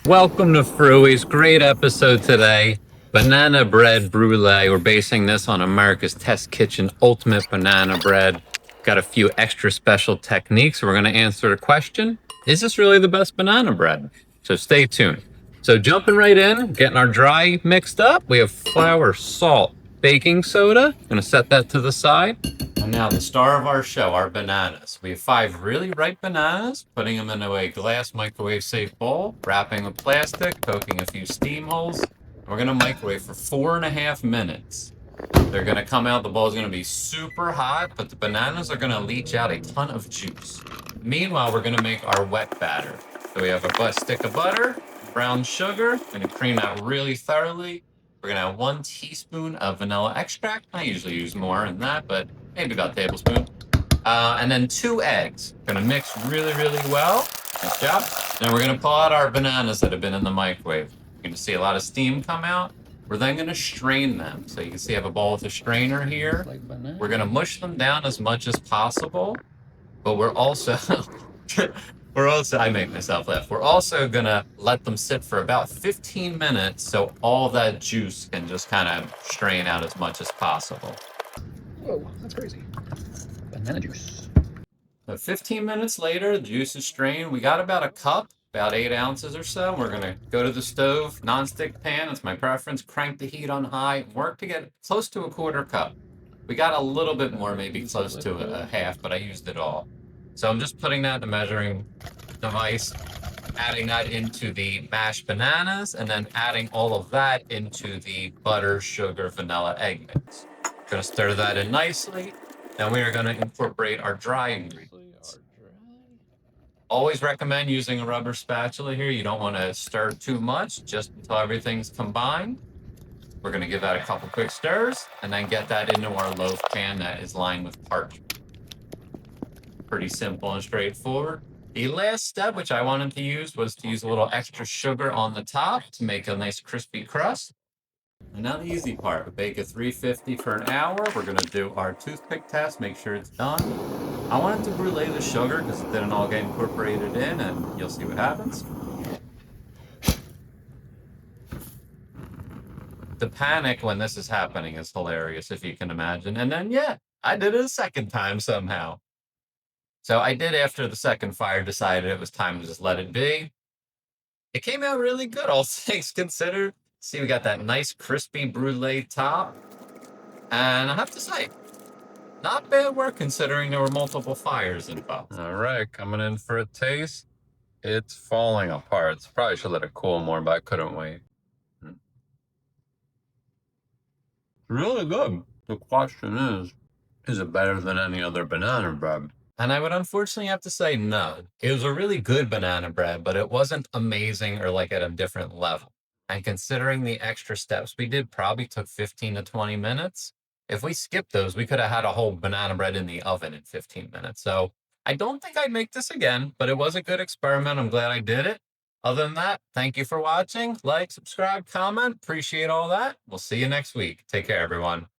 Welcome to Frui's great episode today. Banana bread brulee. We're basing this on America's Test Kitchen Ultimate Banana Bread. Got a few extra special techniques. We're going to answer the question, is this really the best banana bread? So stay tuned. So jumping right in, getting our dry mixed up. We have flour, salt, baking soda. Going to set that to the side. And now the star of our show, our bananas. We have 5 really ripe bananas, putting them into a glass microwave safe bowl, wrapping with plastic, poking a few steam holes. And we're gonna microwave for 4.5 minutes. They're gonna come out, the bowl is gonna be super hot, but the bananas are gonna leach out a ton of juice. Meanwhile, we're gonna make our wet batter. So we have a stick of butter, brown sugar, gonna cream that really thoroughly. We're gonna have 1 teaspoon of vanilla extract. I usually use more than that, but maybe about a tablespoon. And then 2 eggs. Gonna mix really, really well. Nice job. Then we're gonna pull out our bananas that have been in the microwave. You're gonna see a lot of steam come out. We're then gonna strain them. So you can see I have a bowl with a strainer here. We're gonna mush them down as much as possible, but we're also I make myself laugh. We're also gonna let them sit for about 15 minutes so all that juice can just kind of strain out as much as possible. Whoa, that's crazy. Banana juice. So 15 minutes later, the juice is strained. We got about a cup, about 8 ounces or so. We're gonna go to the stove, nonstick pan, that's my preference, crank the heat on high, and work to get close to a 1/4 cup. We got a little bit more, maybe close to a half, but I used it all. So I'm just putting that in the measuring device, adding that into the mashed bananas, and then adding all of that into the butter, sugar, vanilla, egg mix. Gonna stir that in nicely. Then we are gonna incorporate our dry ingredients. Always recommend using a rubber spatula here. You don't wanna stir too much, just until everything's combined. We're gonna give that a couple quick stirs, and then get that into our loaf pan that is lined with parchment. Pretty simple and straightforward. The last step, which I wanted to use, was to use a little extra sugar on the top to make a nice crispy crust. And now the easy part, we bake at 350 for an hour. We're gonna do our toothpick test, make sure it's done. I wanted to brulee the sugar because it didn't all get incorporated in, and you'll see what happens. The panic when this is happening is hilarious, if you can imagine. And then, yeah, I did it a second time somehow. So I did, after the second fire, decided it was time to just let it be. It came out really good, all things considered. See, we got that nice crispy brulee top. And I have to say, not bad work considering there were multiple fires involved. All right, coming in for a taste. It's falling apart. Probably should let it cool more, but I couldn't wait. Really good. The question is it better than any other banana bread? And I would unfortunately have to say no. It was a really good banana bread, but it wasn't amazing or like at a different level. And considering the extra steps we did probably took 15 to 20 minutes. If we skipped those, we could have had a whole banana bread in the oven in 15 minutes. So I don't think I'd make this again, but it was a good experiment. I'm glad I did it. Other than that, thank you for watching. Like, subscribe, comment. Appreciate all that. We'll see you next week. Take care, everyone.